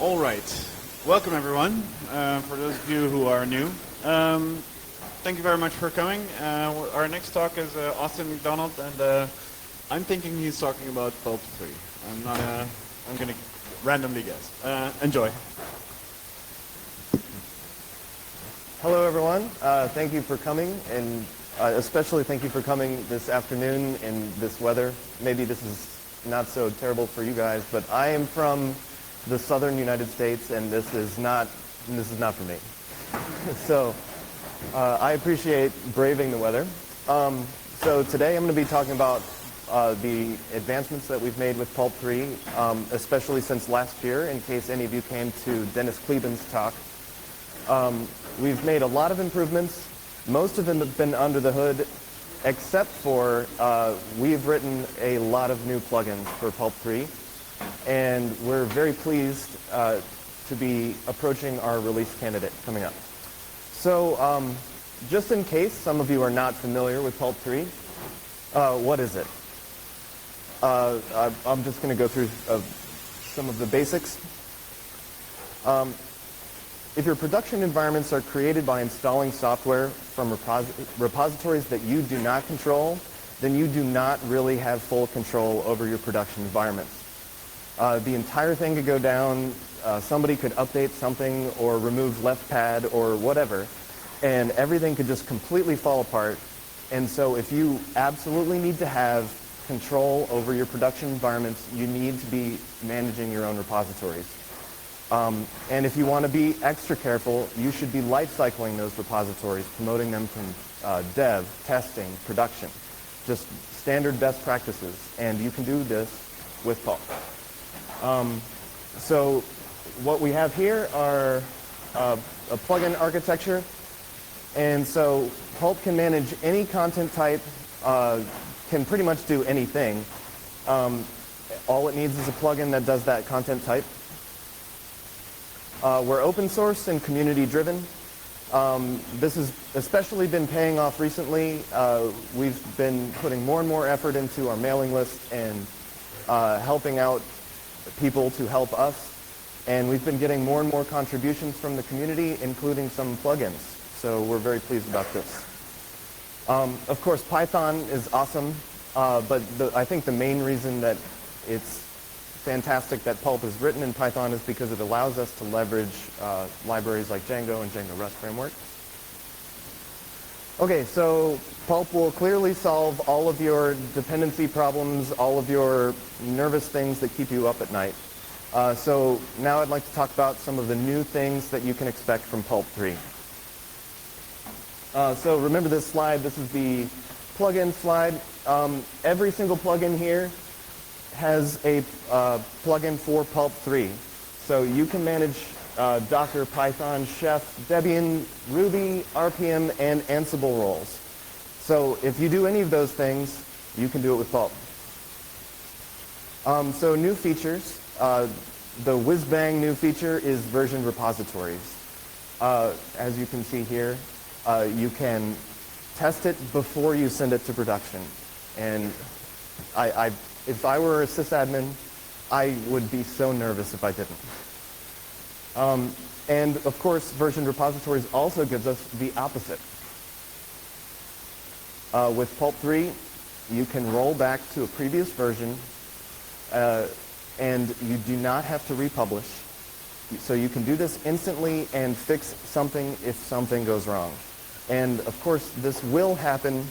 All right. Welcome, everyone. For those of you who are new, thank you very much for coming. Our next talk is Austin McDonald, and I'm thinking he's talking about Pulp 3. I'm going to randomly guess. Enjoy. Hello, everyone. Thank you for coming, and especially thank you for coming this afternoon in this weather. Maybe this is not so terrible for you guys, but I am from the southern United States, and this is not for me. So I appreciate braving the weather. So today I'm going to be talking about the advancements that we've made with Pulp 3, especially since last year, in case any of you came to Dennis Kleban's talk. We've made a lot of improvements. Most of them have been under the hood, except for we've written a lot of new plugins for Pulp 3. And we're very pleased to be approaching our release candidate coming up. So just in case some of you are not familiar with Pulp 3, what is it? I'm just going to go through some of the basics. If your production environments are created by installing software from repositories that you do not control, then you do not really have full control over your production environments. The entire thing could go down, somebody could update something or remove left pad or whatever, and everything could just completely fall apart. And so if you absolutely need to have control over your production environments, you need to be managing your own repositories. And if you want to be extra careful, you should be life-cycling those repositories, promoting them from dev, testing, production, just standard best practices. And you can do this with Pulp. So what we have here are a plugin architecture. And so Pulp can manage any content type, can pretty much do anything. All it needs is a plugin that does that content type. We're open source and community driven. This has especially been paying off recently. We've been putting more and more effort into our mailing list and helping out people to help us. And we've been getting more and more contributions from the community, including some plugins. So we're very pleased about this. Of course, Python is awesome, but I think the main reason that it's fantastic that Pulp is written in Python is because it allows us to leverage libraries like Django and Django Rust framework. Okay, so Pulp will clearly solve all of your dependency problems, all of your nervous things that keep you up at night. So now I'd like to talk about some of the new things that you can expect from Pulp 3. So remember this slide. This is the plugin slide. Every single plugin here has a plugin for Pulp 3. So you can manage Docker, Python, Chef, Debian, Ruby, RPM, and Ansible roles. So if you do any of those things, you can do it with Pulp. So new features. The whiz-bang new feature is version repositories. As you can see here, you can test it before you send it to production. And if I were a sysadmin, I would be so nervous if I didn't. And of course, version repositories also gives us the opposite. With Pulp 3, you can roll back to a previous version, and you do not have to republish. So you can do this instantly and fix something if something goes wrong. And of course, this will happen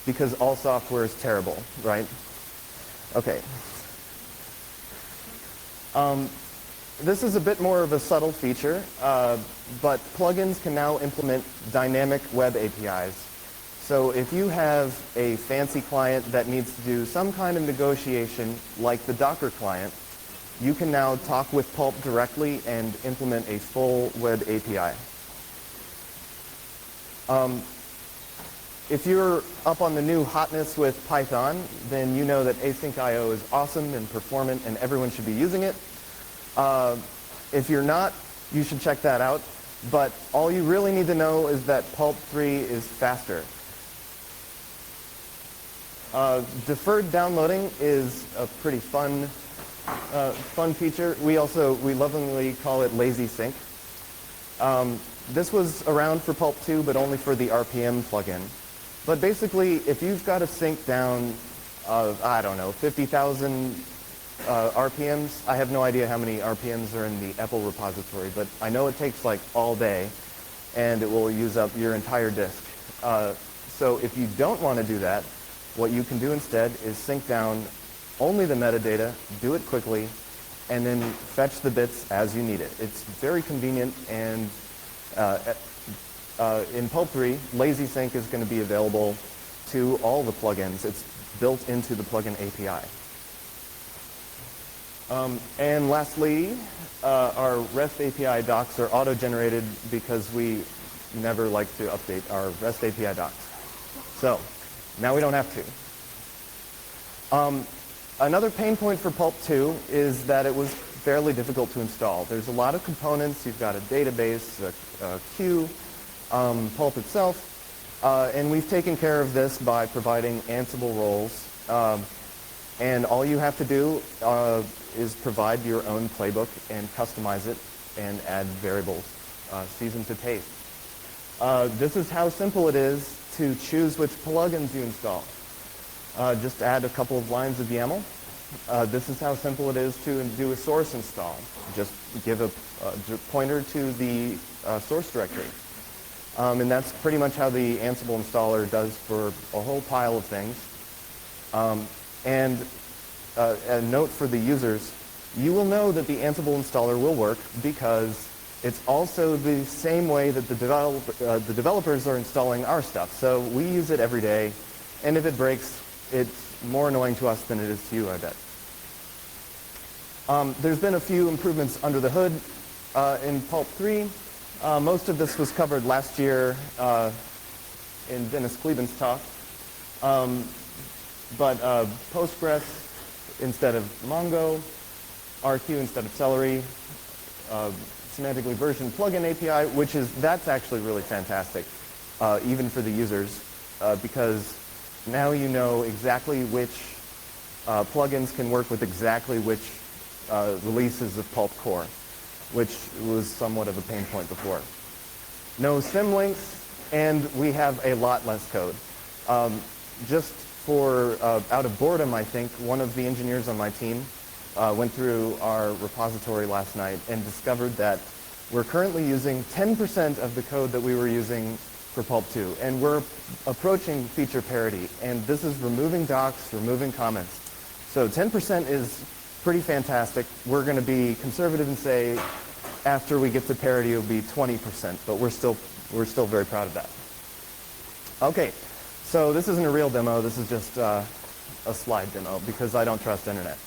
because all software is terrible, right? Okay. This is a bit more of a subtle feature, but plugins can now implement dynamic web APIs. So if you have a fancy client that needs to do some kind of negotiation, like the Docker client, you can now talk with Pulp directly and implement a full web API. If you're up on the new hotness with Python, then you know that async IO is awesome and performant and everyone should be using it. If you're not, you should check that out. But all you really need to know is that Pulp 3 is faster. Deferred downloading is a pretty fun fun feature. We lovingly call it lazy sync. This was around for Pulp 2, but only for the RPM plugin. But basically, if you've got a sync down of, I don't know, 50,000 RPMs, I have no idea how many RPMs are in the EPEL repository, but I know it takes like all day, and it will use up your entire disk. So if you don't want to do that, what you can do instead is sync down only the metadata, do it quickly, and then fetch the bits as you need it. It's very convenient, and in Pulp 3, Lazy Sync is going to be available to all the plugins. It's built into the plugin API. And lastly, our REST API docs are auto-generated because we never like to update our REST API docs. So now we don't have to. Another pain point for Pulp 2 is that it was fairly difficult to install. There's a lot of components. You've got a database, a queue, Pulp itself, and we've taken care of this by providing Ansible roles. And all you have to do is provide your own playbook and customize it and add variables, season to taste. This is how simple it is to choose which plugins you install. Just add a couple of lines of YAML. This is how simple it is to do a source install. Just give a pointer to the source directory. And that's pretty much how the Ansible installer does for a whole pile of things. And a note for the users, you will know that the Ansible installer will work because it's also the same way that the developers are installing our stuff. So we use it every day, and if it breaks, it's more annoying to us than it is to you, I bet. There's been a few improvements under the hood in Pulp 3. Most of this was covered last year in Dennis Kleban's talk. But Postgres instead of Mongo, RQ instead of Celery, semantically versioned plugin API, that's actually really fantastic, even for the users, because now you know exactly which plugins can work with exactly which releases of Pulp Core, which was somewhat of a pain point before. No symlinks, and we have a lot less code. Just for, out of boredom, I think, one of the engineers on my team went through our repository last night and discovered that we're currently using 10% of the code that we were using for Pulp 2, and we're approaching feature parity, and this is removing docs, removing comments. So 10% is pretty fantastic. We're going to be conservative and say after we get to parity it'll be 20%, but we're still very proud of that. Okay, so this isn't a real demo, this is just a slide demo because I don't trust internet.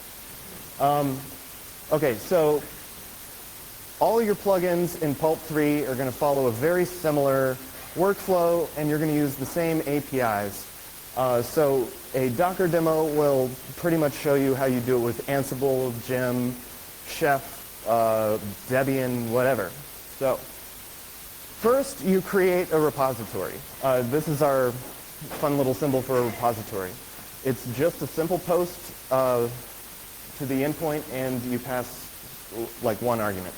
Okay, so all your plugins in Pulp 3 are going to follow a very similar workflow, and you're going to use the same APIs. So a Docker demo will pretty much show you how you do it with Ansible, Gem, Chef, Debian, whatever. So first, you create a repository. This is our fun little symbol for a repository. It's just a simple post to the endpoint, and you pass like one argument.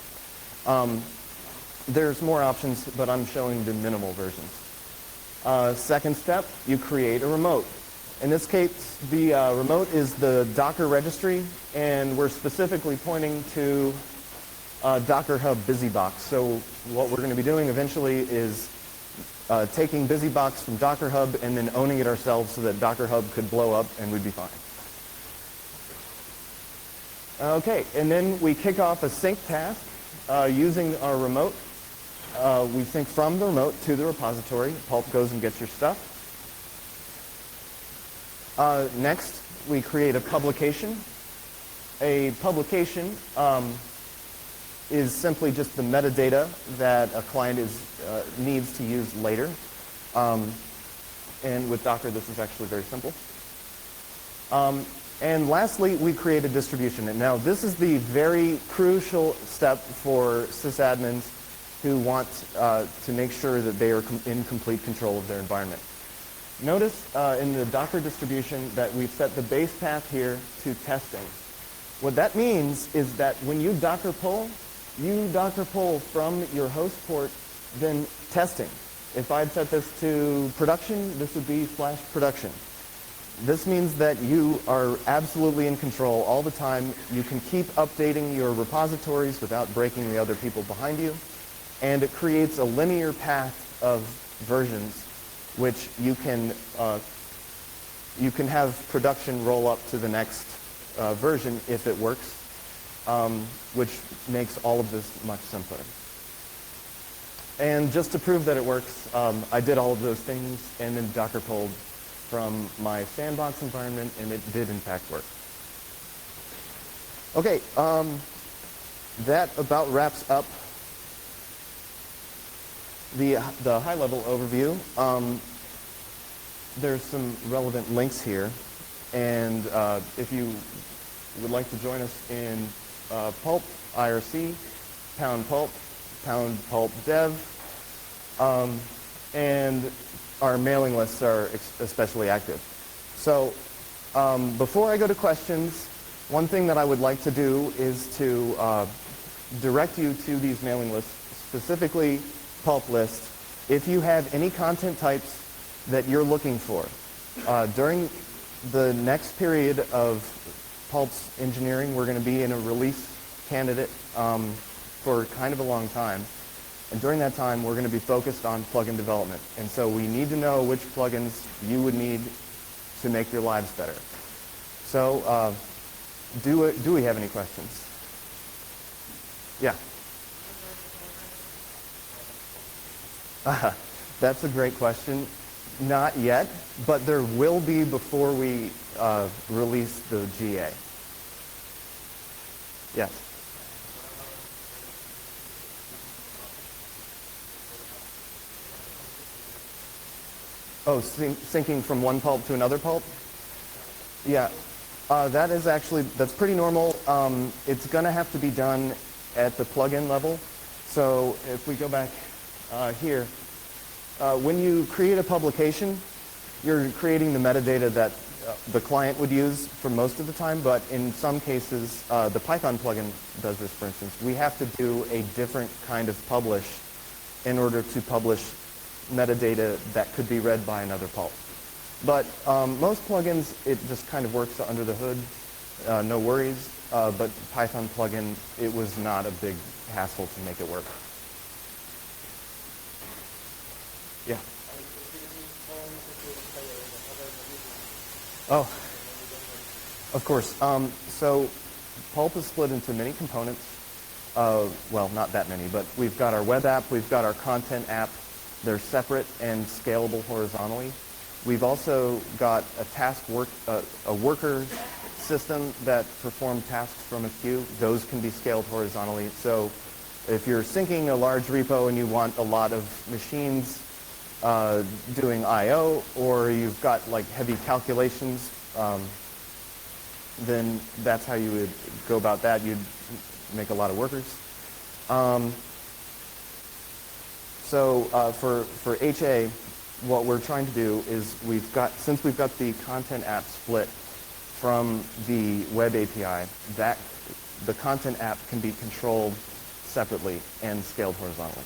There's more options, but I'm showing the minimal versions. Second step, you create a remote. In this case, the remote is the Docker registry, and we're specifically pointing to Docker Hub BusyBox. So what we're going to be doing eventually is taking BusyBox from Docker Hub and then owning it ourselves so that Docker Hub could blow up and we'd be fine. Okay, and then we kick off a sync task using our remote. We sync from the remote to the repository. Pulp goes and gets your stuff. Next, we create a publication. A publication is simply just the metadata that a client needs to use later. And with Docker, this is actually very simple. And lastly, we create a distribution. And now this is the very crucial step for sysadmins who want to make sure that they are in complete control of their environment. Notice in the Docker distribution that we've set the base path here to testing. What that means is that when you Docker pull from your host port, then testing. If I'd set this to production, this would be flash production. This means that you are absolutely in control all the time. You can keep updating your repositories without breaking the other people behind you. And it creates a linear path of versions, which you can have production roll up to the next version if it works, which makes all of this much simpler. And just to prove that it works, I did all of those things and then Docker pulled from my sandbox environment, and it did in fact work. Okay, that about wraps up the high-level overview. There's some relevant links here, and if you would like to join us in Pulp IRC, #Pulp, #Pulp Dev, and our mailing lists are especially active. So before I go to questions, one thing that I would like to do is to direct you to these mailing lists, specifically Pulp list, if you have any content types that you're looking for. During the next period of Pulp's engineering, we're going to be in a release candidate for kind of a long time. And during that time, we're going to be focused on plugin development. And so we need to know which plugins you would need to make your lives better. So do we have any questions? Yeah. That's a great question. Not yet, but there will be before we release the GA. Yes. Oh, syncing from one pulp to another pulp? Yeah, that is actually, that's pretty normal. It's going to have to be done at the plugin level. So if we go back here, when you create a publication, you're creating the metadata that the client would use for most of the time, but in some cases, the Python plugin does this, for instance. We have to do a different kind of publish in order to publish metadata that could be read by another pulp. But most plugins, it just kind of works under the hood, no worries. But Python plugin, it was not a big hassle to make it work. Yeah. Oh, of course. So Pulp is split into many components. Well, not that many, but we've got our web app, we've got our content app. They're separate and scalable horizontally. We've also got a worker system that perform tasks from a queue. Those can be scaled horizontally. So if you're syncing a large repo and you want a lot of machines doing I/O, or you've got like heavy calculations, then that's how you would go about that. You'd make a lot of workers. So for HA, what we're trying to do is since we've got the content app split from the web API, that the content app can be controlled separately and scaled horizontally.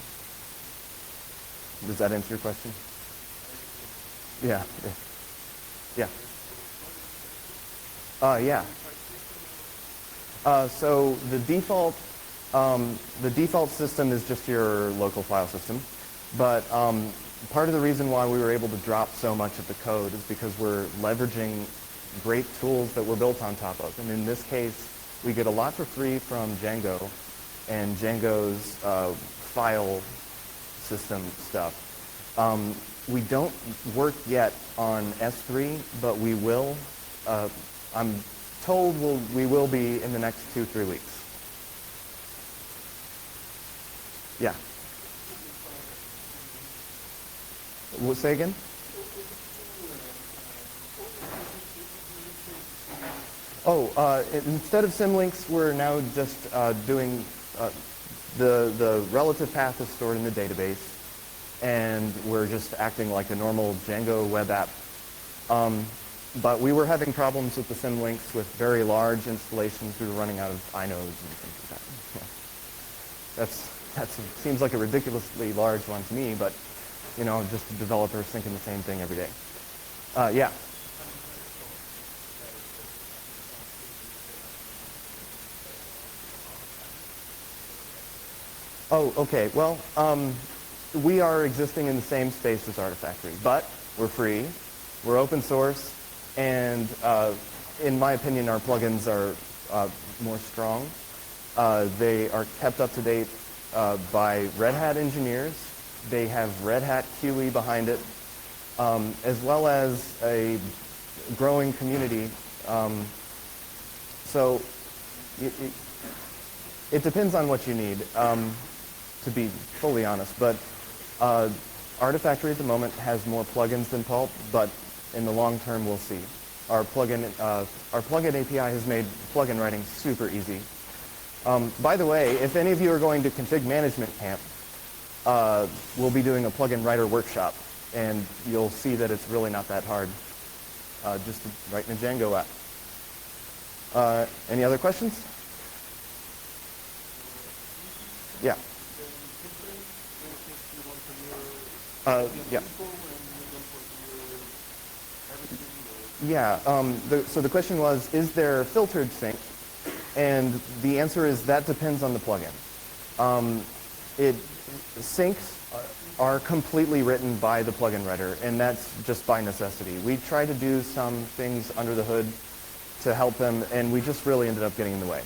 Does that answer your question? Yeah. Yeah. Yeah. So the default system is just your local file system, but part of the reason why we were able to drop so much of the code is because we're leveraging great tools that we're built on top of. And in this case, we get a lot for free from Django and Django's file system stuff. We don't work yet on S3, but we will. I'm told we will be in the next 2-3 weeks. Yeah. Say again? Oh, instead of symlinks, we're now just doing the relative path is stored in the database, and we're just acting like a normal Django web app. But we were having problems with the symlinks with very large installations. We were running out of inodes and things like that. Yeah. That seems like a ridiculously large one to me, but just a developer thinking the same thing every day. Yeah. Oh, okay. Well, we are existing in the same space as Artifactory, but we're free, we're open source, and in my opinion, our plugins are more strong. They are kept up to date by Red Hat engineers. They have Red Hat QE behind it, as well as a growing community. So it depends on what you need, to be fully honest. But Artifactory at the moment has more plugins than Pulp, but in the long term, we'll see. Our plugin API has made plugin writing super easy. By the way, if any of you are going to Config Management Camp, we'll be doing a plugin writer workshop, and you'll see that it's really not that hard, just to write in a Django app. Any other questions? Yeah. Yeah. Yeah. So the question was, is there filtered sync? And the answer is that depends on the plugin. Syncs are completely written by the plugin writer, and that's just by necessity. We tried to do some things under the hood to help them, and we just really ended up getting in the way.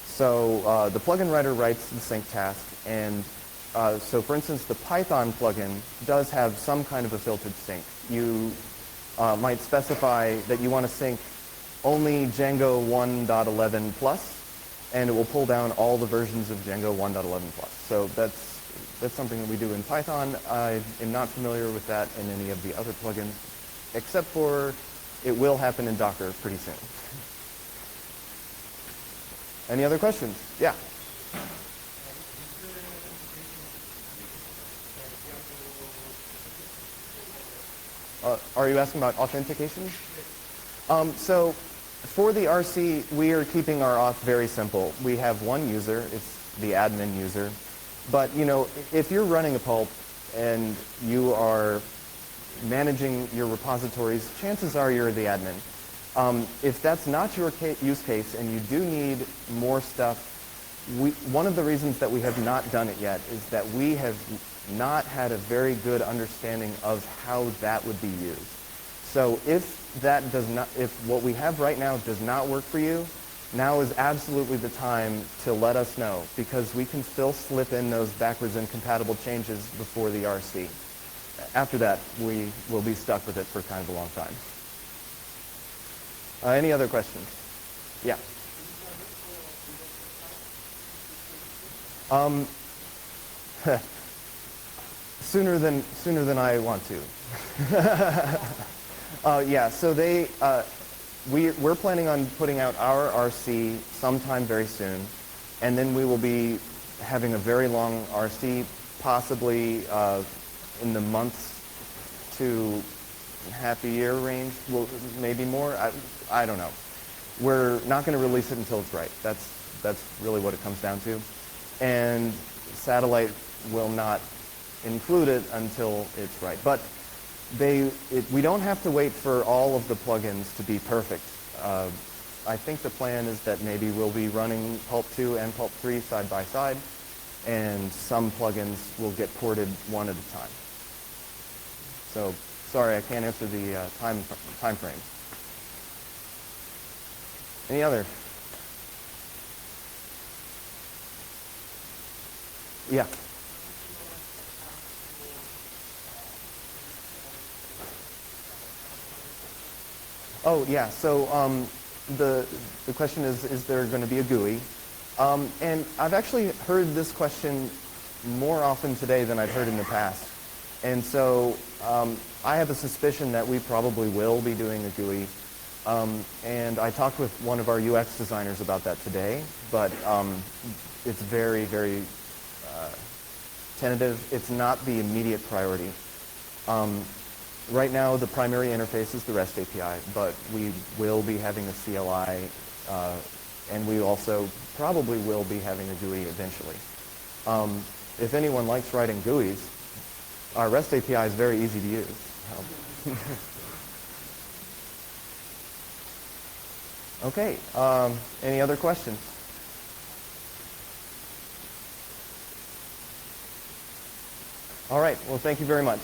So the plugin writer writes the sync task, and so for instance, the Python plugin does have some kind of a filtered sync. You might specify that you want to sync only Django 1.11 plus, and it will pull down all the versions of Django 1.11 plus. So that's something that we do in Python. I am not familiar with that in any of the other plugins, except for it will happen in Docker pretty soon. Any other questions? Yeah. Are you asking about authentication? So for the RC, we are keeping our auth very simple. We have one user. It's the admin user. But if you're running a Pulp and you are managing your repositories, chances are you're the admin. If that's not your use case and you do need more stuff, one of the reasons that we have not done it yet is that we have not had a very good understanding of how that would be used. So if what we have right now does not work for you, now is absolutely the time to let us know, because we can still slip in those backwards incompatible changes before the RC. After that, we will be stuck with it for kind of a long time. Any other questions? Yeah. Sooner than I want to. Yeah. So we're planning on putting out our RC sometime very soon, and then we will be having a very long RC, possibly in the months to half a year range, well, maybe more. I don't know. We're not going to release it until it's right. That's really what it comes down to. And Satellite will not include it until it's right. But we don't have to wait for all of the plugins to be perfect. I think the plan is that maybe we'll be running Pulp 2 and Pulp 3 side by side, and some plugins will get ported one at a time. So sorry, I can't answer the time frame. Any other? Yeah. Oh, yeah. So the question is there going to be a GUI? And I've actually heard this question more often today than I've heard in the past. And so I have a suspicion that we probably will be doing a GUI. And I talked with one of our UX designers about that today, but it's very, very tentative. It's not the immediate priority. Right now, the primary interface is the REST API, but we will be having a CLI, and we also probably will be having a GUI eventually. If anyone likes writing GUIs, our REST API is very easy to use. Okay, any other questions? All right, well, thank you very much.